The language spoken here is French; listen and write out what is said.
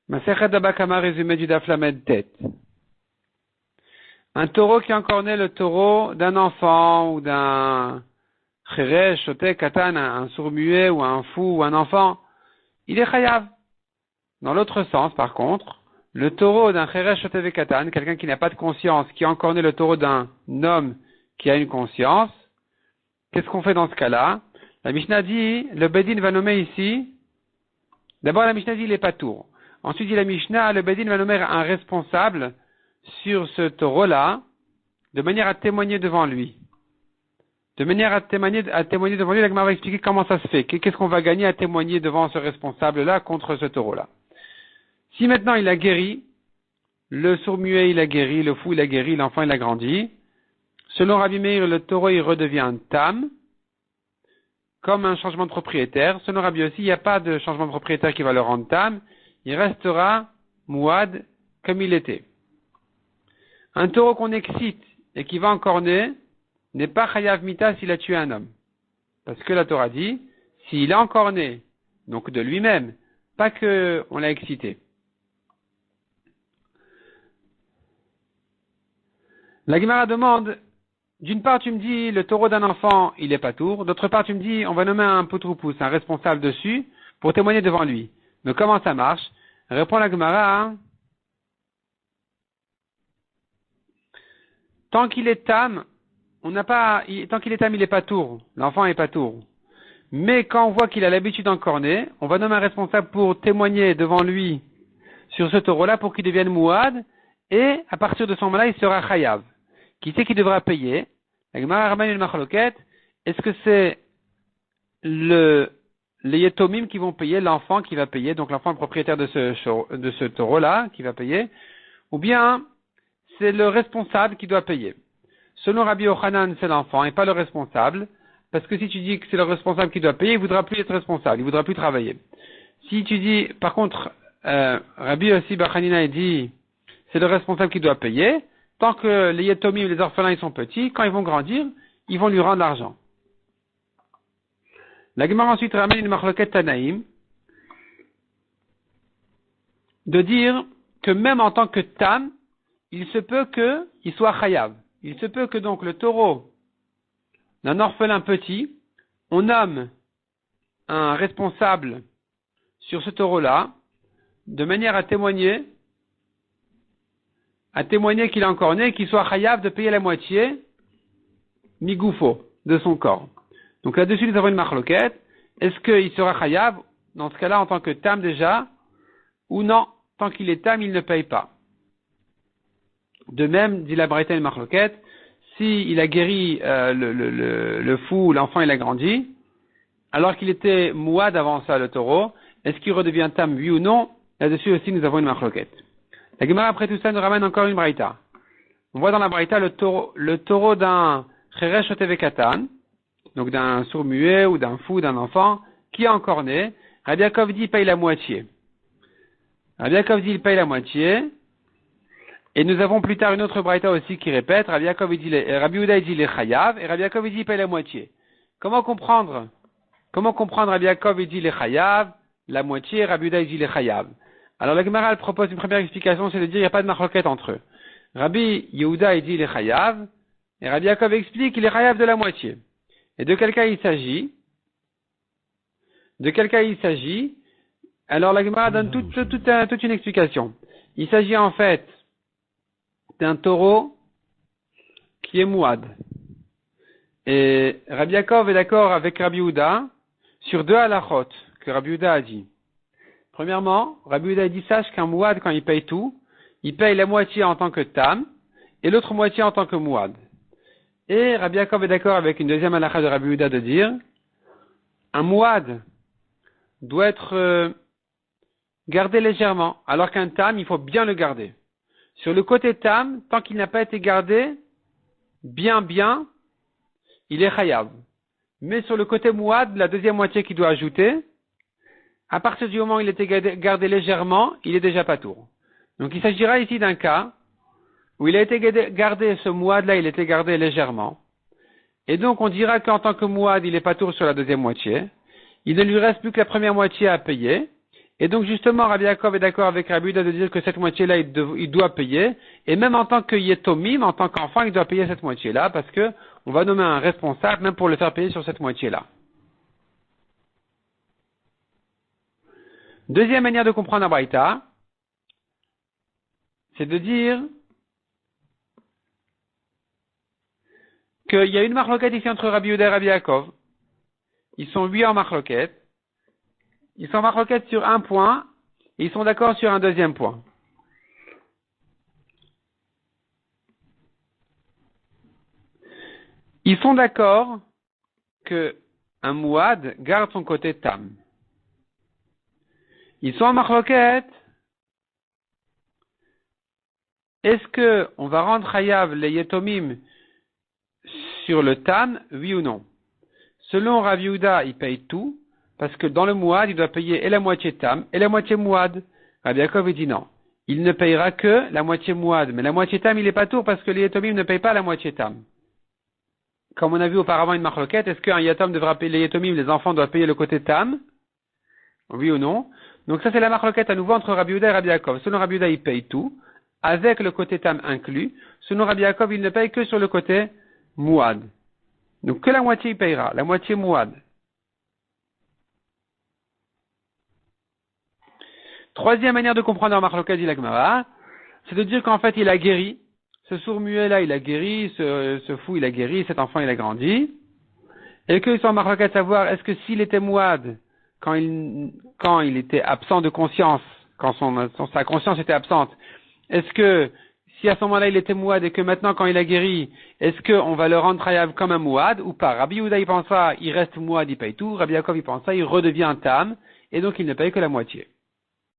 Masechet Baba Kama, résumé du Daf Lamed Tet. Un taureau qui a encore né le taureau d'un enfant ou d'un Cheresh, Shoté, Katan, un sourd-muet ou un fou ou un enfant, il est chayav. Dans l'autre sens, par contre, le taureau d'un Cheresh, Shoté, Katan, quelqu'un qui n'a pas de conscience, qui a encore né le taureau d'un homme qui a une conscience, qu'est-ce qu'on fait dans ce cas-là? La Mishnah dit, le Bedin va nommer ici, d'abord la Mishnah dit il est patour. Ensuite dit la Mishnah, le Bedin va nommer un responsable sur ce taureau-là, de manière à témoigner devant lui. De manière à témoigner devant lui, la Gemara va expliquer comment ça se fait. Qu'est-ce qu'on va gagner à témoigner devant ce responsable-là contre ce taureau-là. Si maintenant il a guéri, le sourd-muet il a guéri, le fou il a guéri, l'enfant il a grandi, selon Rabbi Meir, le taureau il redevient tam, comme un changement de propriétaire. Selon Rabbi aussi, il n'y a pas de changement de propriétaire qui va le rendre tam, il restera mouad comme il était. Un taureau qu'on excite et qui va encore né n'est pas chayav mita s'il a tué un homme. Parce que la Torah dit, s'il est encore né, donc de lui-même, pas que on l'a excité. La Gemara demande, d'une part tu me dis, le taureau d'un enfant, il est patour, d'autre part tu me dis, on va nommer un poutroupous, un responsable dessus, pour témoigner devant lui. Mais comment ça marche? Répond la Gemara, tant qu'il est tam, tant qu'il est tam, il est patour. L'enfant est patour. Mais quand on voit qu'il a l'habitude d'encorner, on va nommer un responsable pour témoigner devant lui sur ce taureau-là pour qu'il devienne mouad, et à partir de ce moment-là, il sera chayav. Qui c'est qui devra payer? La Gemara ramène une machloket. Est-ce que c'est les yetomim qui vont payer, l'enfant qui va payer, donc l'enfant propriétaire de ce taureau-là qui va payer, ou bien c'est le responsable qui doit payer? Selon Rabbi Yochanan, c'est l'enfant et pas le responsable, parce que si tu dis que c'est le responsable qui doit payer, il voudra plus être responsable, il voudra plus travailler. Si tu dis, par contre, Rabbi aussi Bachanina dit, c'est le responsable qui doit payer, tant que les yetomim, les orphelins, ils sont petits, quand ils vont grandir, ils vont lui rendre l'argent. La Gemara ensuite ramène une machloket Tanaïm, de dire que même en tant que tam, il se peut qu'il soit chayav. Il se peut que donc le taureau d'un orphelin petit, on nomme un responsable sur ce taureau-là, de manière à témoigner qu'il est encore né, qu'il soit chayav de payer la moitié, migoufo, de son corps. Donc là-dessus, nous avons une machloket. Est-ce qu'il sera chayav, dans ce cas-là, en tant que tam déjà, ou non, tant qu'il est tam, il ne paye pas. De même, dit la Braïta une machloket, si il a guéri le fou, l'enfant il a grandi, alors qu'il était mouad avant ça, le taureau, est-ce qu'il redevient tam, oui ou non? Là-dessus aussi, nous avons une machloket. La Gemara, après tout ça, nous ramène encore une Braïta. On voit dans la Braïta le taureau d'un Cheresh Shoté Katan, donc d'un sourd-muet ou d'un fou, d'un enfant, qui est encore né. Rabbi Yaakov dit, il paye la moitié. Rabbi Yaakov dit, il paye la moitié. Et nous avons plus tard une autre braïta aussi qui répète, Rabbi Yehuda dit les chayav, et Rabbi Yaakov dit il paye la moitié. Comment comprendre Rabbi Yaakov dit les chayav, la moitié, Rabbi Yehuda dit les chayav? Alors la Gemara propose une première explication, c'est de dire il n'y a pas de marloquette entre eux. Rabbi Yehuda dit les chayav, et Rabbi Yaakov explique qu'il est chayav de la moitié. Et de quel cas il s'agit? Alors la Gemara donne toute une explication. Il s'agit en fait d'un taureau qui est mouad. Et Rabbi Yaakov est d'accord avec Rabbi Yehuda sur deux halachot que Rabbi Yehuda a dit. Premièrement, Rabbi Yehuda a dit sache qu'un mouad, quand il paye tout, il paye la moitié en tant que tam et l'autre moitié en tant que mouad. Et Rabbi Yaakov est d'accord avec une deuxième halacha de Rabbi Yehuda de dire un mouad doit être gardé légèrement, alors qu'un tam, il faut bien le garder. Sur le côté tam, tant qu'il n'a pas été gardé bien, il est chayav. Mais sur le côté mouad, la deuxième moitié qu'il doit ajouter, à partir du moment où il était gardé légèrement, il est déjà patour. Donc il s'agira ici d'un cas où il a été gardé, ce mouad-là, il était gardé légèrement. Et donc on dira qu'en tant que mouad, il est patour sur la deuxième moitié. Il ne lui reste plus que la première moitié à payer. Et donc justement, Rabbi Yaakov est d'accord avec Rabbi Yehuda de dire que cette moitié-là, il doit payer. Et même en tant que Yetomim, en tant qu'enfant, il doit payer cette moitié-là parce que on va nommer un responsable même pour le faire payer sur cette moitié-là. Deuxième manière de comprendre la Braïta, c'est de dire qu'il y a une marloquette ici entre Rabbi Yehuda et Rabbi Yaakov. Ils sont 8 en marloquette. Ils sont en marloquette sur un point et ils sont d'accord sur un deuxième point. Ils sont d'accord que un mouad garde son côté tam. Ils sont en marloquette. Est-ce que on va rendre chayav les yetomim sur le tam, oui ou non? Selon Rabbi Yehuda, il paye tout, parce que dans le mouad, il doit payer et la moitié tam et la moitié mouad. Rabbi Yaakov, il dit non. Il ne payera que la moitié mouad, mais la moitié tam, il est pas tour parce que les yetomim ne payent pas la moitié tam. Comme on a vu auparavant une marloquette, est-ce qu'un yatom devra payer les yetomim, les enfants doivent payer le côté tam? Oui ou non? Donc ça, c'est la marloquette à nouveau entre Rabbi Yehuda et Rabbi Yaakov. Selon Rabbi Yehuda, il paye tout, avec le côté tam inclus. Selon Rabbi Yaakov, il ne paye que sur le côté mouad. Donc que la moitié il payera, la moitié mouad. Troisième manière de comprendre en marloquette dit la Gemara, c'est de dire qu'en fait il a guéri. Ce sourd-muet là, il a guéri, ce fou il a guéri, cet enfant il a grandi. Et qu'ils sont en marloquette à savoir, est-ce que s'il était mouad, quand il était absent de conscience, quand sa conscience était absente, est-ce que si à ce moment-là il était mouad et que maintenant quand il a guéri, est-ce qu'on va le rendre chayav comme un mouad ou pas? Rabbi Yehuda il pense ça, il reste mouad, il paye tout. Rabbi Yaakov il pense ça, il redevient tam et donc il ne paye que la moitié.